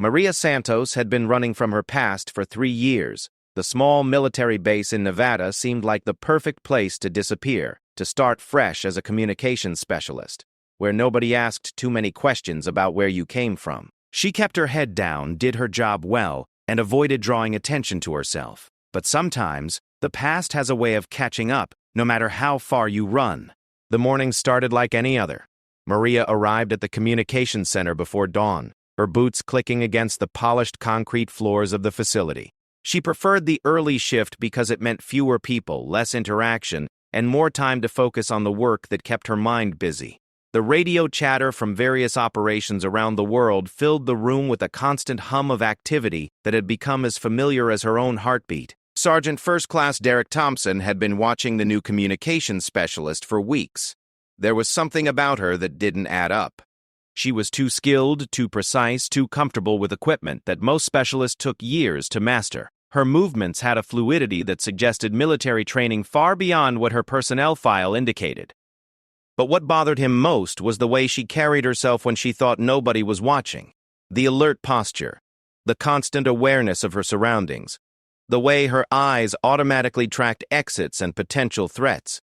Maria Santos had been running from her past for 3 years. The small military base in Nevada seemed like the perfect place to disappear, to start fresh as a communications specialist, where nobody asked too many questions about where you came from. She kept her head down, did her job well, and avoided drawing attention to herself. But sometimes, the past has a way of catching up, no matter how far you run. The morning started like any other. Maria arrived at the communications center before dawn, her boots clicking against the polished concrete floors of the facility. She preferred the early shift because it meant fewer people, less interaction, and more time to focus on the work that kept her mind busy. The radio chatter from various operations around the world filled the room with a constant hum of activity that had become as familiar as her own heartbeat. Sergeant First Class Derek Thompson had been watching the new communications specialist for weeks. There was something about her that didn't add up. She was too skilled, too precise, too comfortable with equipment that most specialists took years to master. Her movements had a fluidity that suggested military training far beyond what her personnel file indicated. But what bothered him most was the way she carried herself when she thought nobody was watching. The alert posture, the constant awareness of her surroundings, the way her eyes automatically tracked exits and potential threats.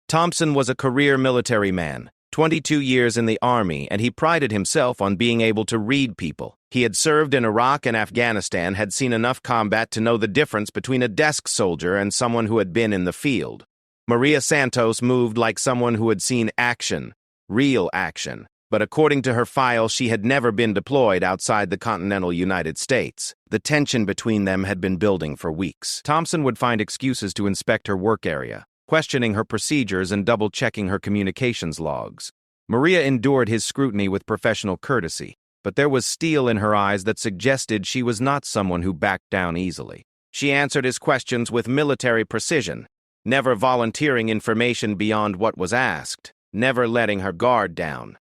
Thompson was a career military man, 22 years in the Army, and he prided himself on being able to read people. He had served in Iraq and Afghanistan, had seen enough combat to know the difference between a desk soldier and someone who had been in the field. Maria Santos moved like someone who had seen action, real action, but according to her file, she had never been deployed outside the continental United States. The tension between them had been building for weeks. Thompson would find excuses to inspect her work area, questioning her procedures and double-checking her communications logs. Maria endured his scrutiny with professional courtesy, but there was steel in her eyes that suggested she was not someone who backed down easily. She answered his questions with military precision, never volunteering information beyond what was asked, never letting her guard down.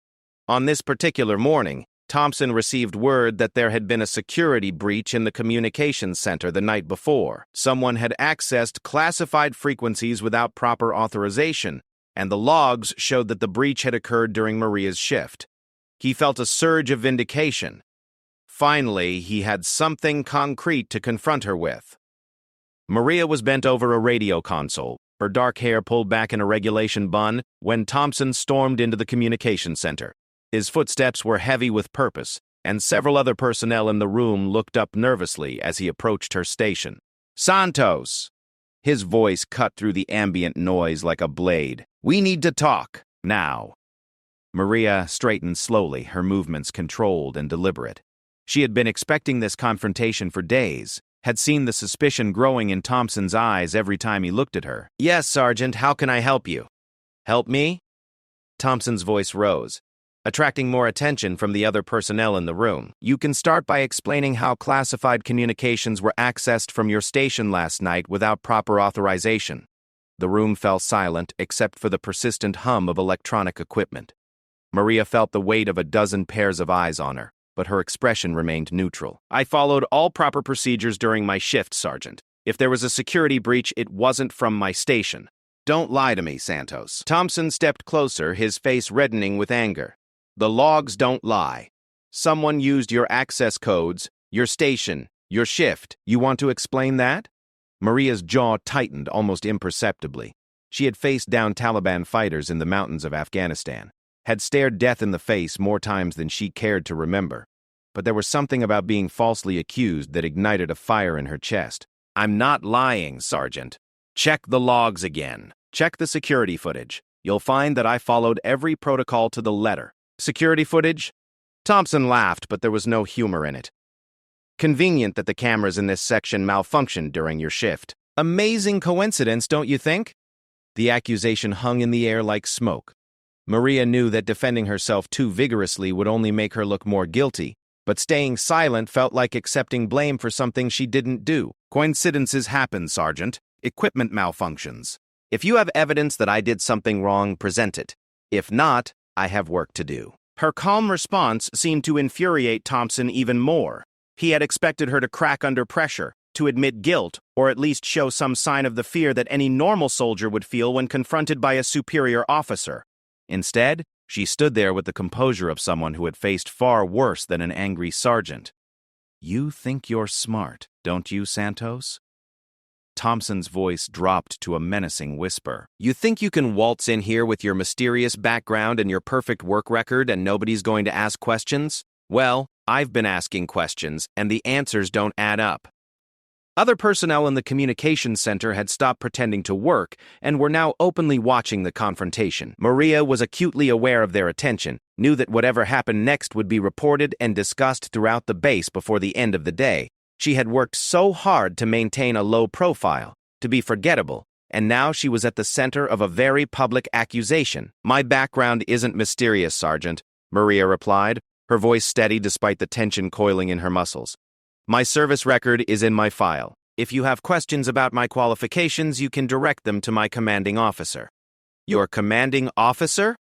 On this particular morning, Thompson received word that there had been a security breach in the communications center the night before. Someone had accessed classified frequencies without proper authorization, and the logs showed that the breach had occurred during Maria's shift. He felt a surge of vindication. Finally, he had something concrete to confront her with. Maria was bent over a radio console, her dark hair pulled back in a regulation bun, when Thompson stormed into the communications center. His footsteps were heavy with purpose, and several other personnel in the room looked up nervously as he approached her station. "Santos!" His voice cut through the ambient noise like a blade. "We need to talk, now." Maria straightened slowly, her movements controlled and deliberate. She had been expecting this confrontation for days, had seen the suspicion growing in Thompson's eyes every time he looked at her. "Yes, Sergeant, how can I help you?" "Help me?" Thompson's voice rose, attracting more attention from the other personnel in the room. "You can start by explaining how classified communications were accessed from your station last night without proper authorization." The room fell silent except for the persistent hum of electronic equipment. Maria felt the weight of a dozen pairs of eyes on her, but her expression remained neutral. "I followed all proper procedures during my shift, Sergeant. If there was a security breach, it wasn't from my station." "Don't lie to me, Santos." Thompson stepped closer, his face reddening with anger. "The logs don't lie. Someone used your access codes, your station, your shift. You want to explain that?" Maria's jaw tightened almost imperceptibly. She had faced down Taliban fighters in the mountains of Afghanistan, had stared death in the face more times than she cared to remember. But there was something about being falsely accused that ignited a fire in her chest. "I'm not lying, Sergeant. Check the logs again. Check the security footage. You'll find that I followed every protocol to the letter." "Security footage?" Thompson laughed, but there was no humor in it. "Convenient that the cameras in this section malfunctioned during your shift. Amazing coincidence, don't you think?" The accusation hung in the air like smoke. Maria knew that defending herself too vigorously would only make her look more guilty, but staying silent felt like accepting blame for something she didn't do. "Coincidences happen, Sergeant. Equipment malfunctions. If you have evidence that I did something wrong, present it. If not, I have work to do." Her calm response seemed to infuriate Thompson even more. He had expected her to crack under pressure, to admit guilt, or at least show some sign of the fear that any normal soldier would feel when confronted by a superior officer. Instead, she stood there with the composure of someone who had faced far worse than an angry sergeant. You think you're smart, don't you, Santos? Thompson's voice dropped to a menacing whisper. You think you can waltz in here with your mysterious background and your perfect work record and nobody's going to ask questions? Well, I've been asking questions, and the answers don't add up. Other personnel in the communications center had stopped pretending to work and were now openly watching the confrontation. Maria was acutely aware of their attention, knew that whatever happened next would be reported and discussed throughout the base before the end of the day. She had worked so hard to maintain a low profile, to be forgettable, and now she was at the center of a very public accusation. My background isn't mysterious, Sergeant, Maria replied, her voice steady despite the tension coiling in her muscles. My service record is in my file. If you have questions about my qualifications, you can direct them to my commanding officer. Your commanding officer?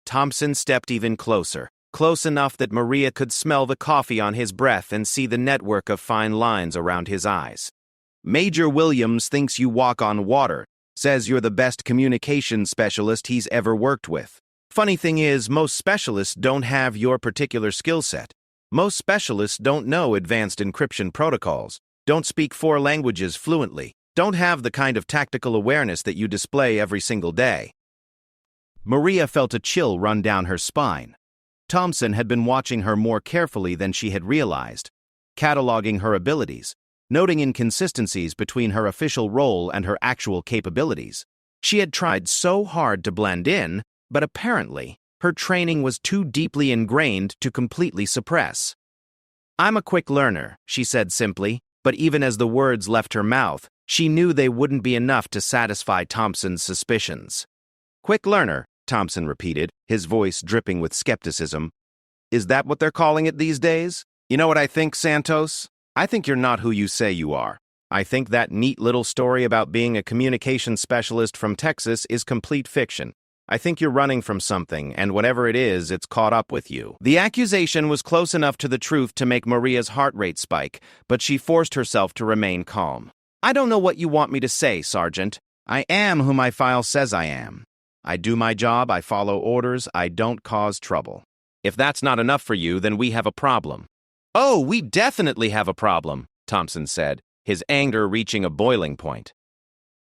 Thompson stepped even closer, close enough that Maria could smell the coffee on his breath and see the network of fine lines around his eyes. Major Williams thinks you walk on water, says you're the best communications specialist he's ever worked with. Funny thing is, most specialists don't have your particular skill set. Most specialists don't know advanced encryption protocols, don't speak 4 languages fluently, don't have the kind of tactical awareness that you display every single day. Maria felt a chill run down her spine. Thompson had been watching her more carefully than she had realized, cataloging her abilities, noting inconsistencies between her official role and her actual capabilities. She had tried so hard to blend in, but apparently, her training was too deeply ingrained to completely suppress. I'm a quick learner, she said simply, but even as the words left her mouth, she knew they wouldn't be enough to satisfy Thompson's suspicions. Quick learner, Thompson repeated, his voice dripping with skepticism. Is that what they're calling it these days? You know what I think, Santos? I think you're not who you say you are. I think that neat little story about being a communications specialist from Texas is complete fiction. I think you're running from something, and whatever it is, it's caught up with you. The accusation was close enough to the truth to make Maria's heart rate spike, but she forced herself to remain calm. I don't know what you want me to say, Sergeant. I am who my file says I am. I do my job, I follow orders, I don't cause trouble. If that's not enough for you, then we have a problem. Oh, we definitely have a problem, Thompson said, his anger reaching a boiling point.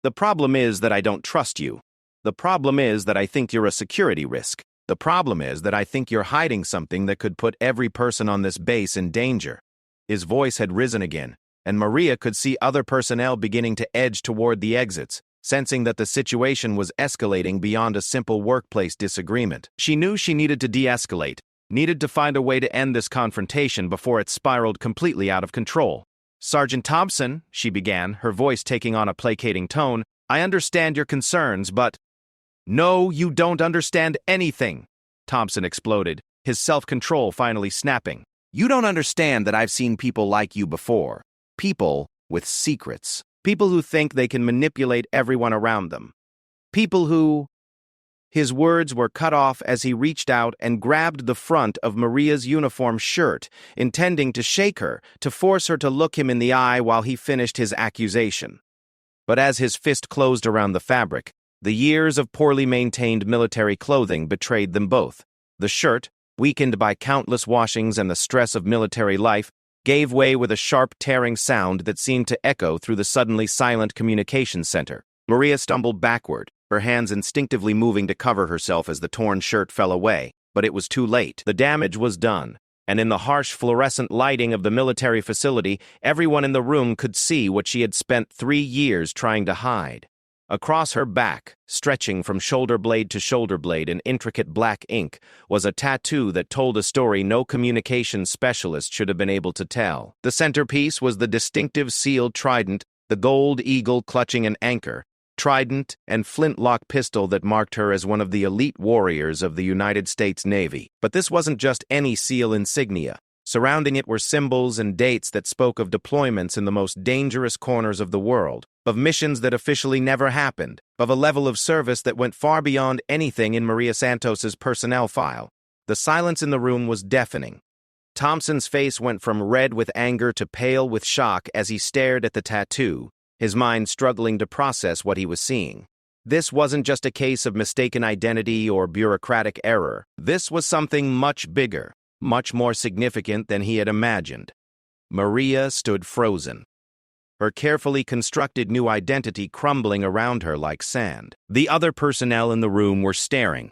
The problem is that I don't trust you. The problem is that I think you're a security risk. The problem is that I think you're hiding something that could put every person on this base in danger. His voice had risen again, and Maria could see other personnel beginning to edge toward the exits, sensing that the situation was escalating beyond a simple workplace disagreement. She knew she needed to de-escalate, needed to find a way to end this confrontation before it spiraled completely out of control. Sergeant Thompson, she began, her voice taking on a placating tone, I understand your concerns, but... No, you don't understand anything, Thompson exploded, his self-control finally snapping. You don't understand that I've seen people like you before. People with secrets. People who think they can manipulate everyone around them. People who... His words were cut off as he reached out and grabbed the front of Maria's uniform shirt, intending to shake her, to force her to look him in the eye while he finished his accusation. But as his fist closed around the fabric, the years of poorly maintained military clothing betrayed them both. The shirt, weakened by countless washings and the stress of military life, gave way with a sharp tearing sound that seemed to echo through the suddenly silent communications center. Maria stumbled backward, her hands instinctively moving to cover herself as the torn shirt fell away, but it was too late. The damage was done, and in the harsh fluorescent lighting of the military facility, everyone in the room could see what she had spent 3 years trying to hide. Across her back, stretching from shoulder blade to shoulder blade in intricate black ink, was a tattoo that told a story no communications specialist should have been able to tell. The centerpiece was the distinctive sealed trident, the gold eagle clutching an anchor, trident and flintlock pistol that marked her as one of the elite warriors of the United States Navy. But this wasn't just any SEAL insignia. Surrounding it were symbols and dates that spoke of deployments in the most dangerous corners of the world, of missions that officially never happened, of a level of service that went far beyond anything in Maria Santos's personnel file. The silence in the room was deafening. Thompson's face went from red with anger to pale with shock as he stared at the tattoo, his mind struggling to process what he was seeing. This wasn't just a case of mistaken identity or bureaucratic error. This was something much bigger, much more significant than he had imagined. Maria stood frozen, her carefully constructed new identity crumbling around her like sand. The other personnel in the room were staring,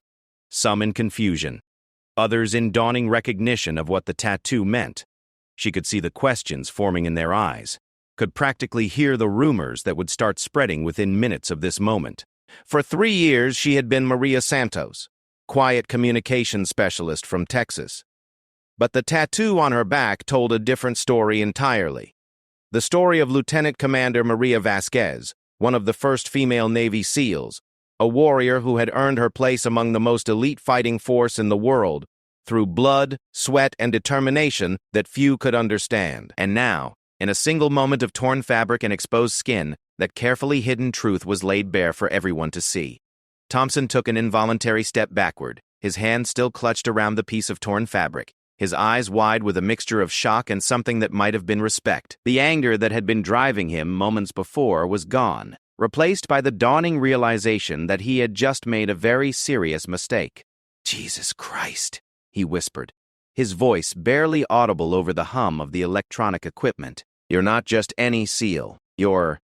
some in confusion, others in dawning recognition of what the tattoo meant. She could see the questions forming in their eyes, could practically hear the rumors that would start spreading within minutes of this moment. For 3 years, she had been Maria Santos, quiet communication specialist from Texas. But the tattoo on her back told a different story entirely. The story of Lieutenant Commander Maria Vasquez, one of the first female Navy SEALs, a warrior who had earned her place among the most elite fighting force in the world through blood, sweat, and determination that few could understand. And now, in a single moment of torn fabric and exposed skin, that carefully hidden truth was laid bare for everyone to see. Thompson took an involuntary step backward, his hand still clutched around the piece of torn fabric, his eyes wide with a mixture of shock and something that might have been respect. The anger that had been driving him moments before was gone, replaced by the dawning realization that he had just made a very serious mistake. "Jesus Christ," he whispered, his voice barely audible over the hum of the electronic equipment. "You're not just any SEAL. You're—"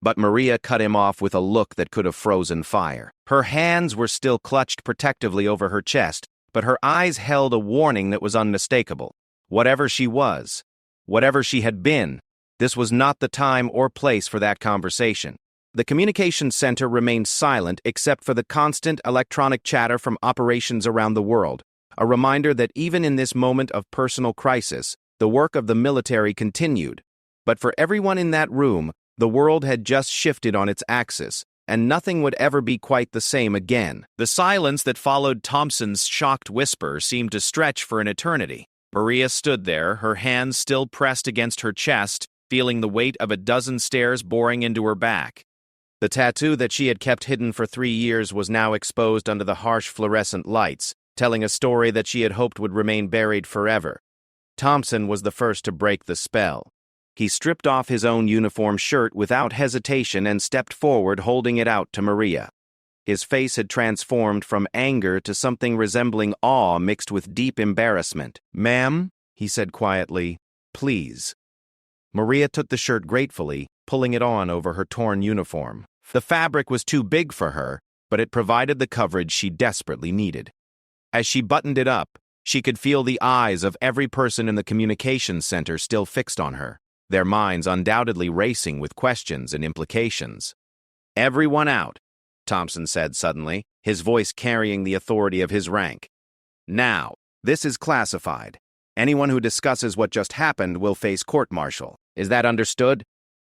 But Maria cut him off with a look that could have frozen fire. Her hands were still clutched protectively over her chest, but her eyes held a warning that was unmistakable. Whatever she was, whatever she had been, this was not the time or place for that conversation. The communications center remained silent except for the constant electronic chatter from operations around the world, a reminder that even in this moment of personal crisis, the work of the military continued. But for everyone in that room, the world had just shifted on its axis, and nothing would ever be quite the same again. The silence that followed Thompson's shocked whisper seemed to stretch for an eternity. Maria stood there, her hands still pressed against her chest, feeling the weight of a dozen stares boring into her back. The tattoo that she had kept hidden for 3 years was now exposed under the harsh fluorescent lights, telling a story that she had hoped would remain buried forever. Thompson was the first to break the spell. He stripped off his own uniform shirt without hesitation and stepped forward, holding it out to Maria. His face had transformed from anger to something resembling awe mixed with deep embarrassment. "Ma'am," he said quietly, "please." Maria took the shirt gratefully, pulling it on over her torn uniform. The fabric was too big for her, but it provided the coverage she desperately needed. As she buttoned it up, she could feel the eyes of every person in the communications center still fixed on her, their minds undoubtedly racing with questions and implications. "Everyone out," Thompson said suddenly, his voice carrying the authority of his rank. "Now, this is classified. Anyone who discusses what just happened will face court-martial. Is that understood?"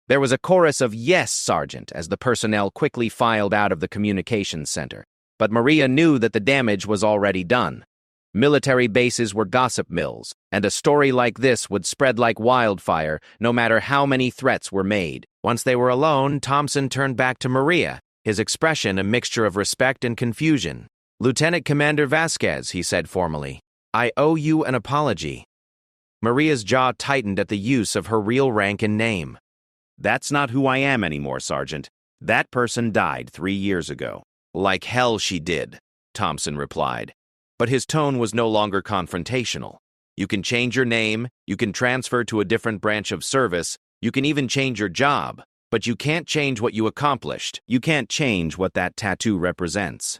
There was a chorus of "Yes, Sergeant," as the personnel quickly filed out of the communications center. But Maria knew that the damage was already done. Military bases were gossip mills, and a story like this would spread like wildfire no matter how many threats were made. Once they were alone, Thompson turned back to Maria, his expression a mixture of respect and confusion. "Lieutenant Commander Vasquez," he said formally, "I owe you an apology." Maria's jaw tightened at the use of her real rank and name. "That's not who I am anymore, Sergeant. That person died 3 years ago." "Like hell she did," Thompson replied. But his tone was no longer confrontational. "You can change your name, you can transfer to a different branch of service, you can even change your job, but you can't change what you accomplished. You can't change what that tattoo represents."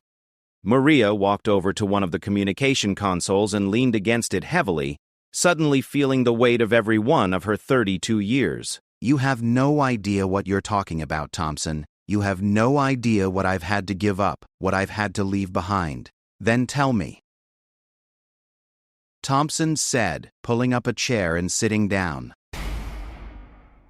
Maria walked over to one of the communication consoles and leaned against it heavily, suddenly feeling the weight of every one of her 32 years. "You have no idea what you're talking about, Thompson. You have no idea what I've had to give up, what I've had to leave behind. Then tell me." Thompson said, pulling up a chair and sitting down.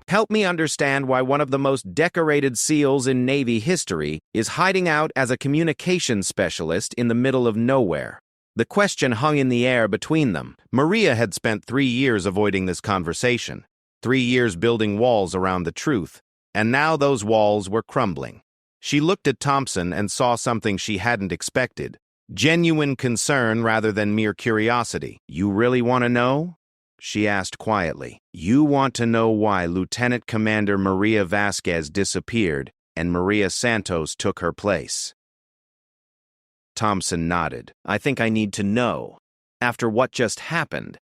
"Help me understand why one of the most decorated SEALs in Navy history is hiding out as a communications specialist in the middle of nowhere." The question hung in the air between them. Maria had spent 3 years avoiding this conversation, 3 years building walls around the truth, and now those walls were crumbling. She looked at Thompson and saw something she hadn't expected. Genuine concern rather than mere curiosity. "You really want to know?" she asked quietly. "You want to know why Lieutenant Commander Maria Vasquez disappeared and Maria Santos took her place?" Thompson nodded. "I think I need to know. After what just happened.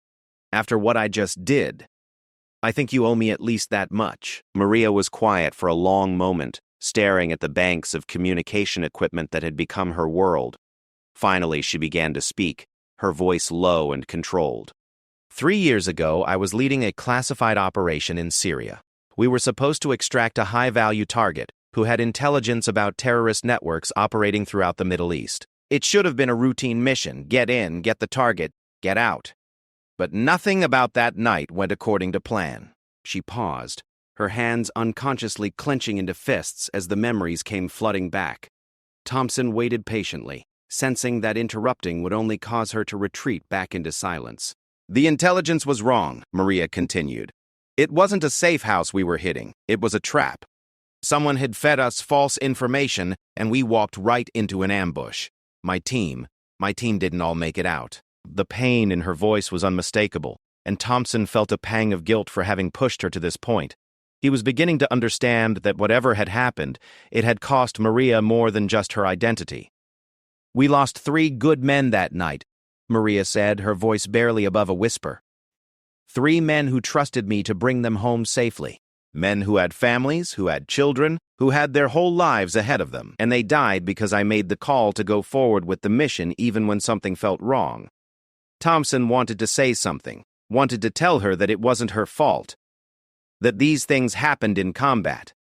After what I just did. I think you owe me at least that much. Maria was quiet for a long moment, staring at the banks of communication equipment that had become her world. Finally, she began to speak, her voice low and controlled. 3 years ago, I was leading a classified operation in Syria. We were supposed to extract a high-value target who had intelligence about terrorist networks operating throughout the Middle East. It should have been a routine mission: get in, get the target, get out. But nothing about that night went according to plan. She paused, her hands unconsciously clenching into fists as the memories came flooding back. Thompson waited patiently, sensing that interrupting would only cause her to retreat back into silence. The intelligence was wrong, Maria continued. It wasn't a safe house we were hitting, it was a trap. Someone had fed us false information, and we walked right into an ambush. My team didn't all make it out. The pain in her voice was unmistakable, and Thompson felt a pang of guilt for having pushed her to this point. He was beginning to understand that whatever had happened, it had cost Maria more than just her identity. We lost 3 good men that night, Maria said, her voice barely above a whisper. 3 men who trusted me to bring them home safely. Men who had families, who had children, who had their whole lives ahead of them, and they died because I made the call to go forward with the mission even when something felt wrong. Thompson wanted to say something, wanted to tell her that it wasn't her fault, that these things happened in combat.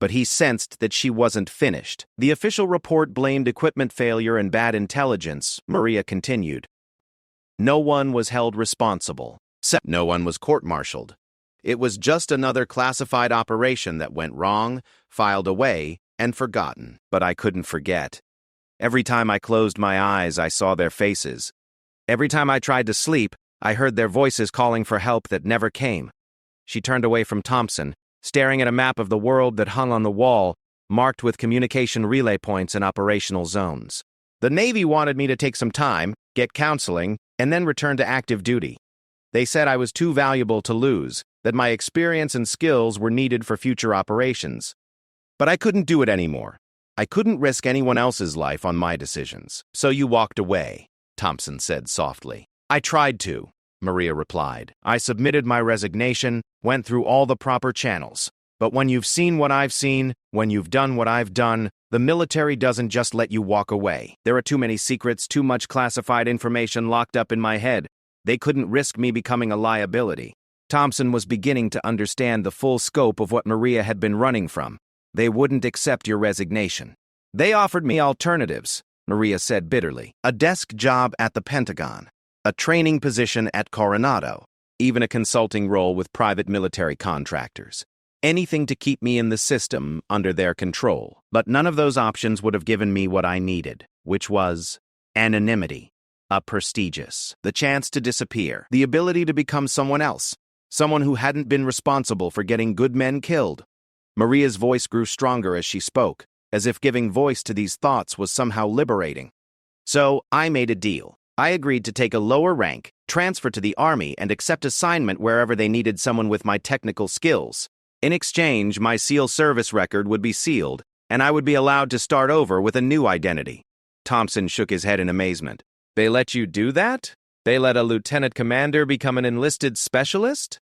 But he sensed that she wasn't finished. The official report blamed equipment failure and bad intelligence, Maria continued. No one was held responsible. No one was court-martialed. It was just another classified operation that went wrong, filed away, and forgotten. But I couldn't forget. Every time I closed my eyes, I saw their faces. Every time I tried to sleep, I heard their voices calling for help that never came. She turned away from Thompson, staring at a map of the world that hung on the wall, marked with communication relay points and operational zones. The Navy wanted me to take some time, get counseling, and then return to active duty. They said I was too valuable to lose, that my experience and skills were needed for future operations. But I couldn't do it anymore. I couldn't risk anyone else's life on my decisions. So you walked away, Thompson said softly. I tried to, Maria replied. I submitted my resignation, went through all the proper channels. But when you've seen what I've seen, when you've done what I've done, the military doesn't just let you walk away. There are too many secrets, too much classified information locked up in my head. They couldn't risk me becoming a liability. Thompson was beginning to understand the full scope of what Maria had been running from. They wouldn't accept your resignation. They offered me alternatives, Maria said bitterly. A desk job at the Pentagon, a training position at Coronado, even a consulting role with private military contractors. Anything to keep me in the system under their control. But none of those options would have given me what I needed, which was anonymity. The chance to disappear, the ability to become someone else, someone who hadn't been responsible for getting good men killed. Maria's voice grew stronger as she spoke, as if giving voice to these thoughts was somehow liberating. So, I made a deal. I agreed to take a lower rank, transfer to the Army, and accept assignment wherever they needed someone with my technical skills. In exchange, my SEAL service record would be sealed, and I would be allowed to start over with a new identity. Thompson shook his head in amazement. They let you do that? They let a lieutenant commander become an enlisted specialist?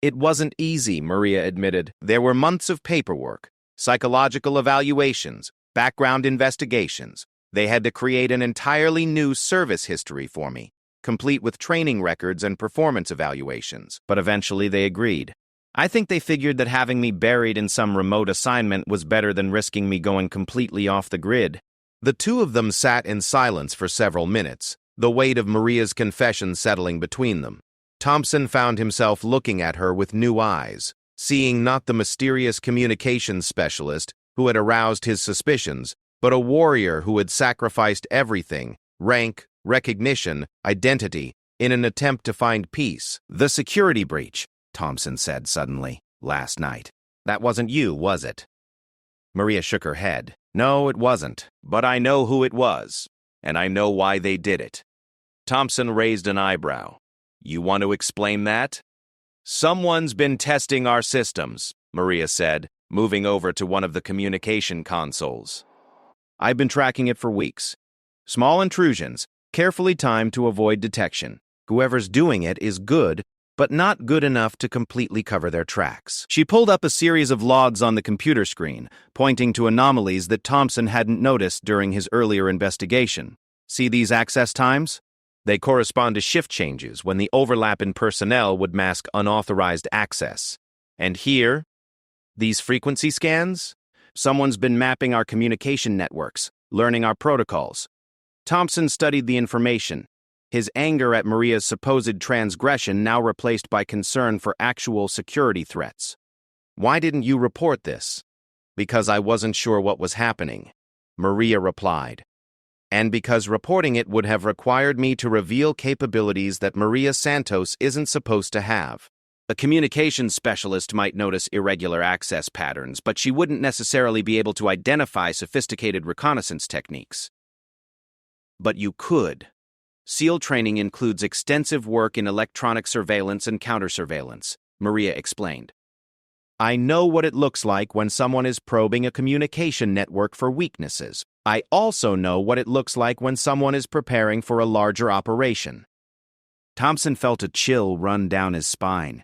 It wasn't easy, Maria admitted. There were months of paperwork, psychological evaluations, background investigations. They had to create an entirely new service history for me, complete with training records and performance evaluations. But eventually they agreed. I think they figured that having me buried in some remote assignment was better than risking me going completely off the grid. The two of them sat in silence for several minutes, the weight of Maria's confession settling between them. Thompson found himself looking at her with new eyes, seeing not the mysterious communications specialist who had aroused his suspicions, but a warrior who had sacrificed everything, rank, recognition, identity, in an attempt to find peace. The security breach, Thompson said suddenly, last night. That wasn't you, was it? Maria shook her head. No, it wasn't, but I know who it was, and I know why they did it. Thompson raised an eyebrow. You want to explain that? Someone's been testing our systems, Maria said, moving over to one of the communication consoles. I've been tracking it for weeks. Small intrusions, carefully timed to avoid detection. Whoever's doing it is good, but not good enough to completely cover their tracks. She pulled up a series of logs on the computer screen, pointing to anomalies that Thompson hadn't noticed during his earlier investigation. See these access times? They correspond to shift changes when the overlap in personnel would mask unauthorized access. And here, these frequency scans? Someone's been mapping our communication networks, learning our protocols. Thompson studied the information, his anger at Maria's supposed transgression now replaced by concern for actual security threats. "Why didn't you report this?" "Because I wasn't sure what was happening," Maria replied. "And because reporting it would have required me to reveal capabilities that Maria Santos isn't supposed to have. A communications specialist might notice irregular access patterns, but she wouldn't necessarily be able to identify sophisticated reconnaissance techniques." "But you could. SEAL training includes extensive work in electronic surveillance and counter-surveillance," Maria explained. "I know what it looks like when someone is probing a communication network for weaknesses. I also know what it looks like when someone is preparing for a larger operation." Thompson felt a chill run down his spine.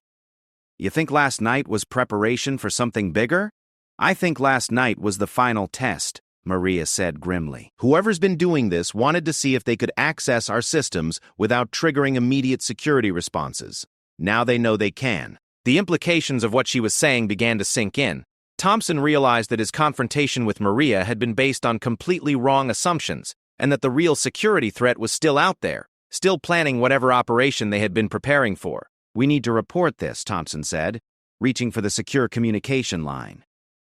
"You think last night was preparation for something bigger?" "I think last night was the final test," Maria said grimly. "Whoever's been doing this wanted to see if they could access our systems without triggering immediate security responses. Now they know they can." The implications of what she was saying began to sink in. Thompson realized that his confrontation with Maria had been based on completely wrong assumptions, and that the real security threat was still out there, still planning whatever operation they had been preparing for. "We need to report this," Thompson said, reaching for the secure communication line.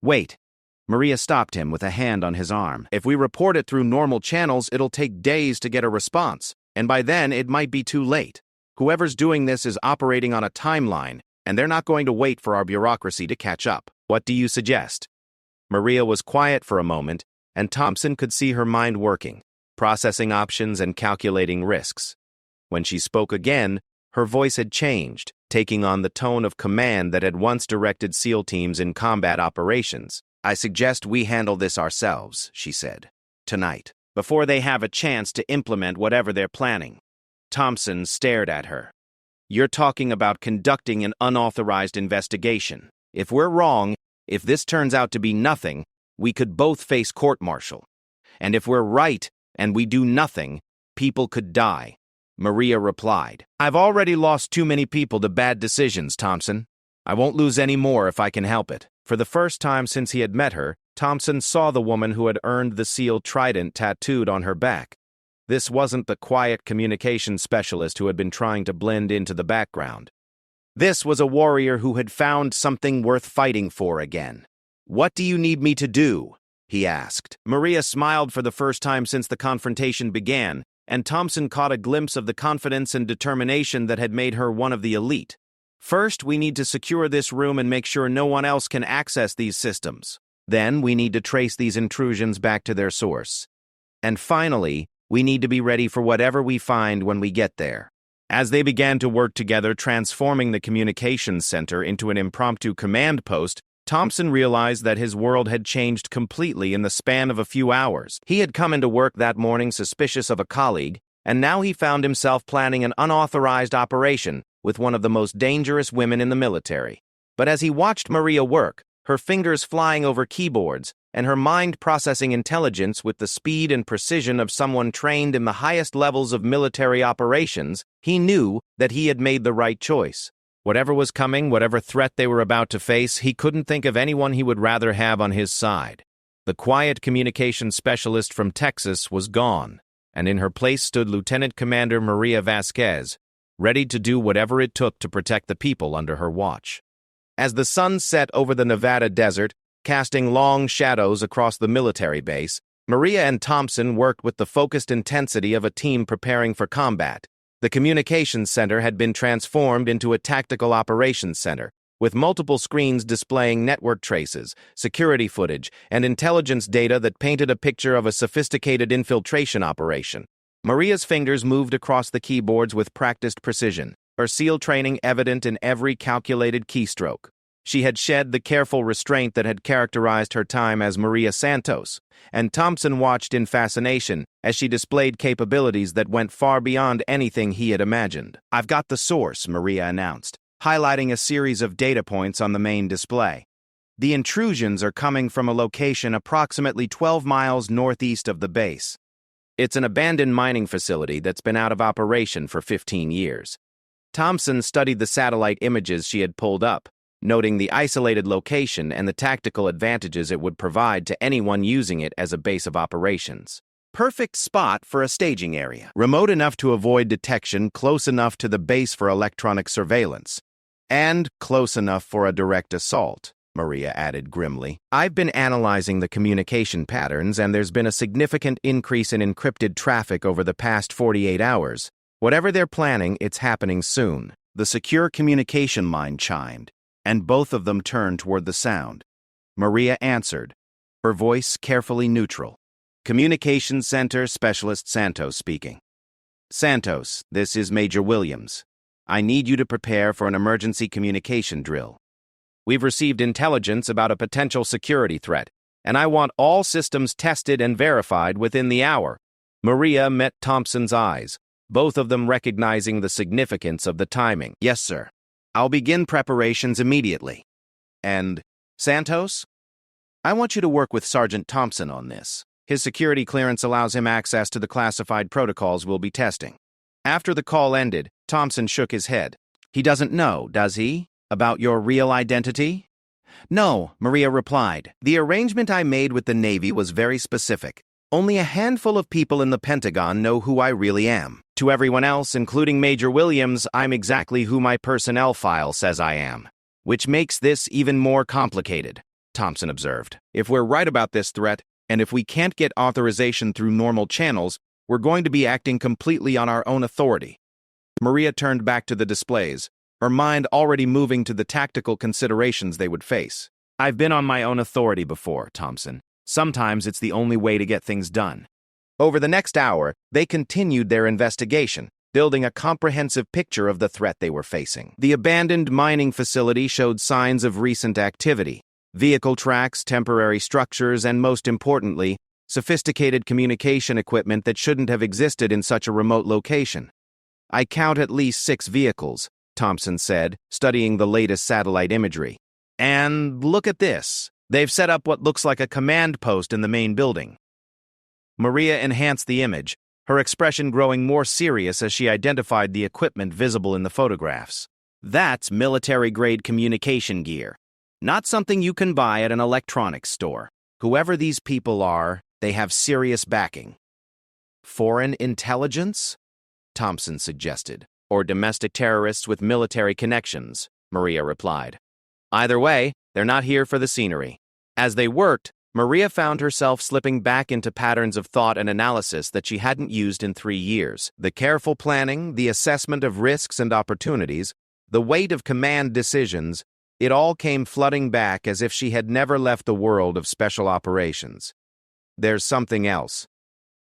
"Wait." Maria stopped him with a hand on his arm. "If we report it through normal channels, it'll take days to get a response, and by then it might be too late. Whoever's doing this is operating on a timeline, and they're not going to wait for our bureaucracy to catch up. What do you suggest?" Maria was quiet for a moment, and Thompson could see her mind working, processing options and calculating risks. When she spoke again, her voice had changed, taking on the tone of command that had once directed SEAL teams in combat operations. "I suggest we handle this ourselves," she said. "Tonight, before they have a chance to implement whatever they're planning." Thompson stared at her. "You're talking about conducting an unauthorized investigation. If we're wrong, if this turns out to be nothing, we could both face court-martial. And if we're right and we do nothing, people could die," Maria replied. "I've already lost too many people to bad decisions, Thompson. I won't lose any more if I can help it." For the first time since he had met her, Thompson saw the woman who had earned the SEAL trident tattooed on her back. This wasn't the quiet communications specialist who had been trying to blend into the background. This was a warrior who had found something worth fighting for again. "What do you need me to do?" he asked. Maria smiled for the first time since the confrontation began, and Thompson caught a glimpse of the confidence and determination that had made her one of the elite. "First, we need to secure this room and make sure no one else can access these systems. Then, we need to trace these intrusions back to their source. And finally, we need to be ready for whatever we find when we get there." As they began to work together, transforming the communications center into an impromptu command post, Thompson realized that his world had changed completely in the span of a few hours. He had come into work that morning suspicious of a colleague, and now he found himself planning an unauthorized operation with one of the most dangerous women in the military. But as he watched Maria work, her fingers flying over keyboards, and her mind processing intelligence with the speed and precision of someone trained in the highest levels of military operations, he knew that he had made the right choice. Whatever was coming, whatever threat they were about to face, he couldn't think of anyone he would rather have on his side. The quiet communications specialist from Texas was gone, and in her place stood Lieutenant Commander Maria Vasquez, ready to do whatever it took to protect the people under her watch. As the sun set over the Nevada desert, casting long shadows across the military base, Maria and Thompson worked with the focused intensity of a team preparing for combat. The communications center had been transformed into a tactical operations center, with multiple screens displaying network traces, security footage, and intelligence data that painted a picture of a sophisticated infiltration operation. Maria's fingers moved across the keyboards with practiced precision, her SEAL training evident in every calculated keystroke. She had shed the careful restraint that had characterized her time as Maria Santos, and Thompson watched in fascination as she displayed capabilities that went far beyond anything he had imagined. "I've got the source," Maria announced, highlighting a series of data points on the main display. "The intrusions are coming from a location approximately 12 miles northeast of the base. It's an abandoned mining facility that's been out of operation for 15 years. Thompson studied the satellite images she had pulled up, noting the isolated location and the tactical advantages it would provide to anyone using it as a base of operations. Perfect spot for a staging area. Remote enough to avoid detection, close enough to the base for electronic surveillance, and close enough for a direct assault," Maria added grimly. "I've been analyzing the communication patterns, and there's been a significant increase in encrypted traffic over the past 48 hours. Whatever they're planning, it's happening soon." The secure communication line chimed, and both of them turned toward the sound. Maria answered, her voice carefully neutral. "Communications Center Specialist Santos speaking. Santos, this is Major Williams. I need you to prepare for an emergency communication drill. We've received intelligence about a potential security threat, and I want all systems tested and verified within the hour." Maria met Thompson's eyes, both of them recognizing the significance of the timing. "Yes, sir. I'll begin preparations immediately. And, Santos, I want you to work with Sergeant Thompson on this. His security clearance allows him access to the classified protocols we'll be testing." After the call ended, Thompson shook his head. "He doesn't know, does he, about your real identity?" "No," Maria replied. "The arrangement I made with the Navy was very specific. Only a handful of people in the Pentagon know who I really am. To everyone else, including Major Williams, I'm exactly who my personnel file says I am. Which makes this even more complicated," Thompson observed. "If we're right about this threat, and if we can't get authorization through normal channels, we're going to be acting completely on our own authority." Maria turned back to the displays, her mind already moving to the tactical considerations they would face. "I've been on my own authority before, Thompson. Sometimes it's the only way to get things done." Over the next hour, they continued their investigation, building a comprehensive picture of the threat they were facing. The abandoned mining facility showed signs of recent activity: vehicle tracks, temporary structures, and most importantly, sophisticated communication equipment that shouldn't have existed in such a remote location. "I count at least 6 vehicles," Thompson said, studying the latest satellite imagery. "And look at this. They've set up what looks like a command post in the main building." Maria enhanced the image, her expression growing more serious as she identified the equipment visible in the photographs. "That's military-grade communication gear. Not something you can buy at an electronics store. Whoever these people are, they have serious backing." "Foreign intelligence?" Thompson suggested. "Or domestic terrorists with military connections," Maria replied. "Either way, they're not here for the scenery." As they worked, Maria found herself slipping back into patterns of thought and analysis that she hadn't used in 3 years. The careful planning, the assessment of risks and opportunities, the weight of command decisions, it all came flooding back as if she had never left the world of special operations. "There's something else,"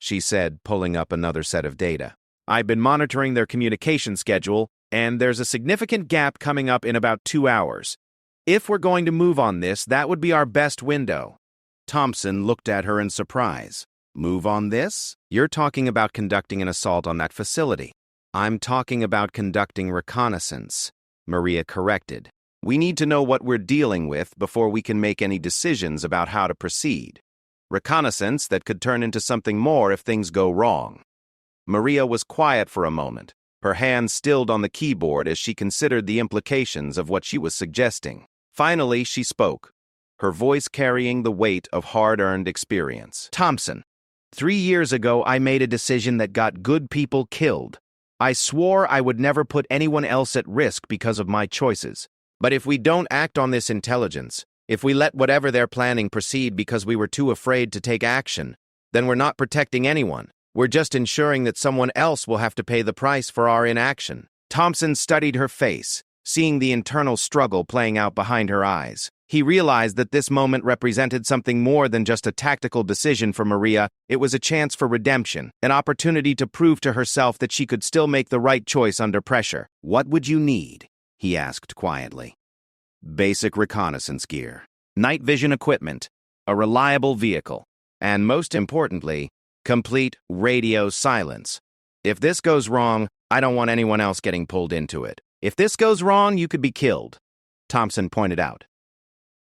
she said, pulling up another set of data. "I've been monitoring their communication schedule, and there's a significant gap coming up in about 2 hours. If we're going to move on this, that would be our best window." Thompson looked at her in surprise. "Move on this? You're talking about conducting an assault on that facility." "I'm talking about conducting reconnaissance," Maria corrected. "We need to know what we're dealing with before we can make any decisions about how to proceed. Reconnaissance that could turn into something more if things go wrong." Maria was quiet for a moment, her hands stilled on the keyboard as she considered the implications of what she was suggesting. Finally, she spoke, her voice carrying the weight of hard-earned experience. "Thompson, 3 years ago I made a decision that got good people killed. I swore I would never put anyone else at risk because of my choices. But if we don't act on this intelligence, if we let whatever they're planning proceed because we were too afraid to take action, then we're not protecting anyone. We're just ensuring that someone else will have to pay the price for our inaction." Thompson studied her face, seeing the internal struggle playing out behind her eyes. He realized that this moment represented something more than just a tactical decision for Maria. It was a chance for redemption, an opportunity to prove to herself that she could still make the right choice under pressure. "What would you need?" he asked quietly. basic reconnaissance gear, night vision equipment, a reliable vehicle, and most importantly, complete radio silence. If this goes wrong, I don't want anyone else getting pulled into it. If this goes wrong, you could be killed, Thompson pointed out.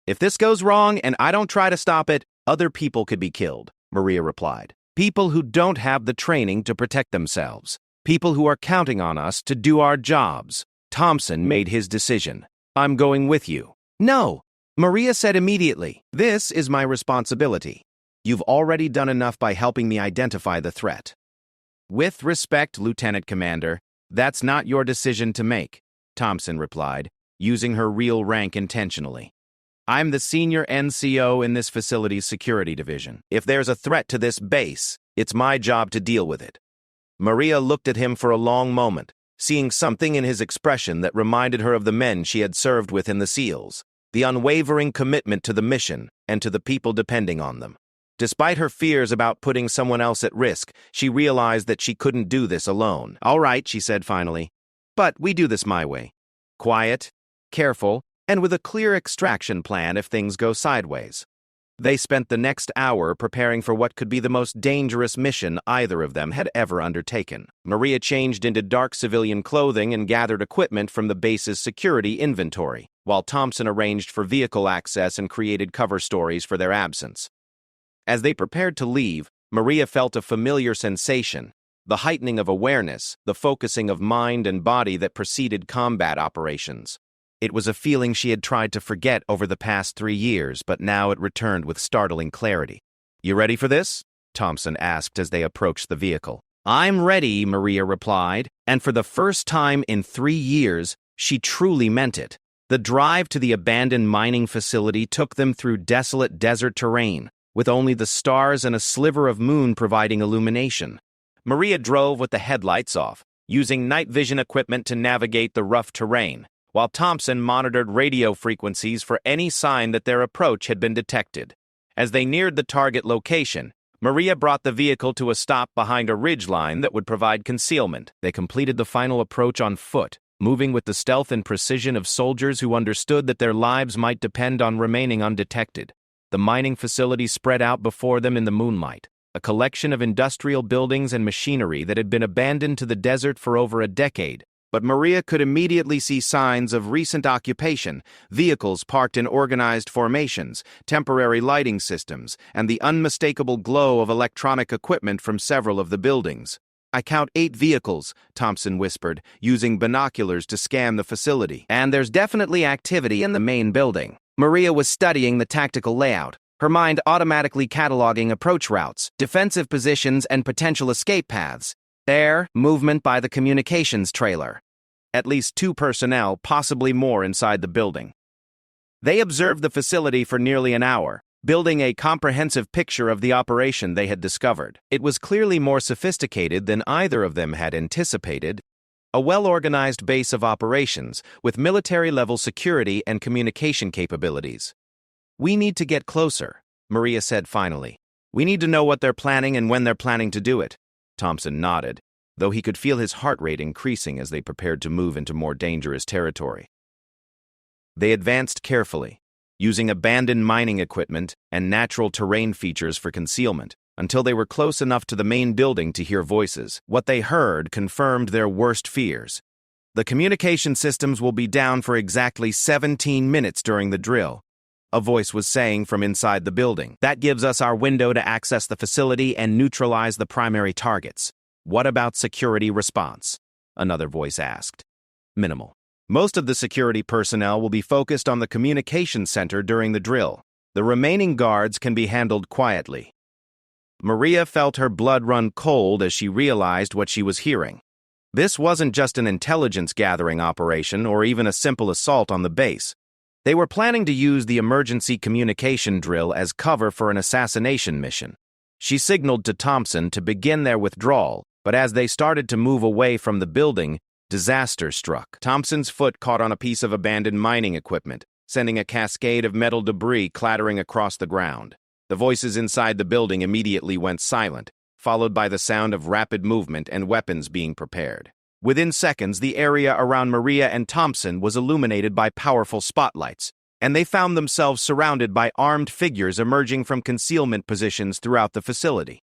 If this goes wrong and I don't try to stop it, other people could be killed, Maria replied. People who don't have the training to protect themselves. People who are counting on us to do our jobs. Thompson made his decision. I'm going with you. No, Maria said immediately. This is my responsibility. You've already done enough by helping me identify the threat. With respect, Lieutenant Commander, that's not your decision to make, Thompson replied, using her real rank intentionally. I'm the senior NCO in this facility's security division. If there's a threat to this base, it's my job to deal with it. Maria looked at him for a long moment, seeing something in his expression that reminded her of the men she had served with in the SEALs, the unwavering commitment to the mission and to the people depending on them. Despite her fears about putting someone else at risk, she realized that she couldn't do this alone. All right, she said finally, but we do this my way. Quiet, careful, and with a clear extraction plan if things go sideways. They spent the next hour preparing for what could be the most dangerous mission either of them had ever undertaken. Maria changed into dark civilian clothing and gathered equipment from the base's security inventory, while Thompson arranged for vehicle access and created cover stories for their absence. As they prepared to leave, Maria felt a familiar sensation, the heightening of awareness, the focusing of mind and body that preceded combat operations. It was a feeling she had tried to forget over the past 3 years, but now it returned with startling clarity. You ready for this? Thompson asked as they approached the vehicle. I'm ready, Maria replied, and for the first time in 3 years, she truly meant it. The drive to the abandoned mining facility took them through desolate desert terrain, with only the stars and a sliver of moon providing illumination. Maria drove with the headlights off, using night vision equipment to navigate the rough terrain, while Thompson monitored radio frequencies for any sign that their approach had been detected. As they neared the target location, Maria brought the vehicle to a stop behind a ridgeline that would provide concealment. They completed the final approach on foot, moving with the stealth and precision of soldiers who understood that their lives might depend on remaining undetected. The mining facility spread out before them in the moonlight, a collection of industrial buildings and machinery that had been abandoned to the desert for over a decade. But Maria could immediately see signs of recent occupation, vehicles parked in organized formations, temporary lighting systems, and the unmistakable glow of electronic equipment from several of the buildings. I count 8 vehicles, Thompson whispered, using binoculars to scan the facility. And there's definitely activity in the main building. Maria was studying the tactical layout, her mind automatically cataloging approach routes, defensive positions, and potential escape paths. There, movement by the communications trailer. At least 2 personnel, possibly more inside the building. They observed the facility for nearly an hour, building a comprehensive picture of the operation they had discovered. It was clearly more sophisticated than either of them had anticipated. A well-organized base of operations with military-level security and communication capabilities. We need to get closer, Maria said finally. We need to know what they're planning and when they're planning to do it. Thompson nodded, though he could feel his heart rate increasing as they prepared to move into more dangerous territory. They advanced carefully, using abandoned mining equipment and natural terrain features for concealment, until they were close enough to the main building to hear voices. What they heard confirmed their worst fears. The communication systems will be down for exactly 17 minutes during the drill, a voice was saying from inside the building. That gives us our window to access the facility and neutralize the primary targets. What about security response? Another voice asked. Minimal. Most of the security personnel will be focused on the communication center during the drill. The remaining guards can be handled quietly. Maria felt her blood run cold as she realized what she was hearing. This wasn't just an intelligence-gathering operation or even a simple assault on the base. They were planning to use the emergency communication drill as cover for an assassination mission. She signaled to Thompson to begin their withdrawal, but as they started to move away from the building, disaster struck. Thompson's foot caught on a piece of abandoned mining equipment, sending a cascade of metal debris clattering across the ground. The voices inside the building immediately went silent, followed by the sound of rapid movement and weapons being prepared. Within seconds, the area around Maria and Thompson was illuminated by powerful spotlights, and they found themselves surrounded by armed figures emerging from concealment positions throughout the facility.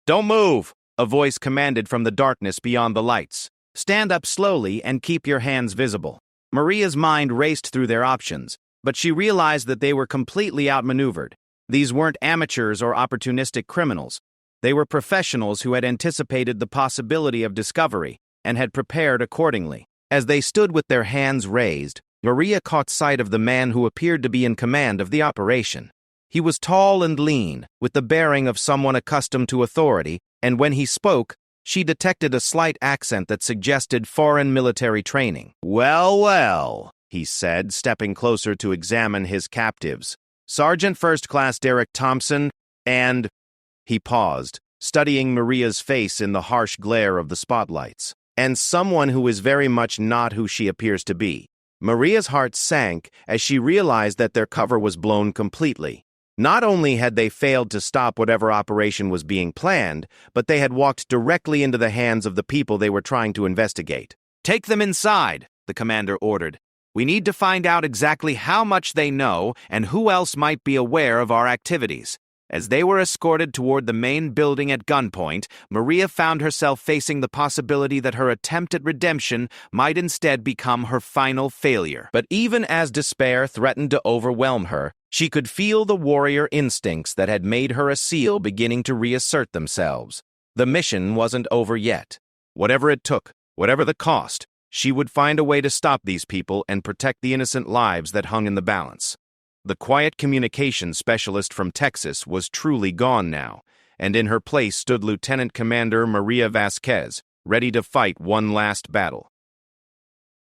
"Don't move!" a voice commanded from the darkness beyond the lights. "Stand up slowly and keep your hands visible." Maria's mind raced through their options, but she realized that they were completely outmaneuvered. These weren't amateurs or opportunistic criminals. They were professionals who had anticipated the possibility of discovery and had prepared accordingly. As they stood with their hands raised, Maria caught sight of the man who appeared to be in command of the operation. He was tall and lean, with the bearing of someone accustomed to authority, and when he spoke, she detected a slight accent that suggested foreign military training. "Well, well," he said, stepping closer to examine his captives. "Sergeant First Class Derek Thompson, and—" He paused, studying Maria's face in the harsh glare of the spotlights. "And someone who is very much not who she appears to be." Maria's heart sank as she realized that their cover was blown completely. Not only had they failed to stop whatever operation was being planned, but they had walked directly into the hands of the people they were trying to investigate. "Take them inside," the commander ordered. "We need to find out exactly how much they know and who else might be aware of our activities." As they were escorted toward the main building at gunpoint, Maria found herself facing the possibility that her attempt at redemption might instead become her final failure. But even as despair threatened to overwhelm her, she could feel the warrior instincts that had made her a SEAL beginning to reassert themselves. The mission wasn't over yet. Whatever it took, whatever the cost, she would find a way to stop these people and protect the innocent lives that hung in the balance. The quiet communications specialist from Texas was truly gone now, and in her place stood Lieutenant Commander Maria Vasquez, ready to fight one last battle.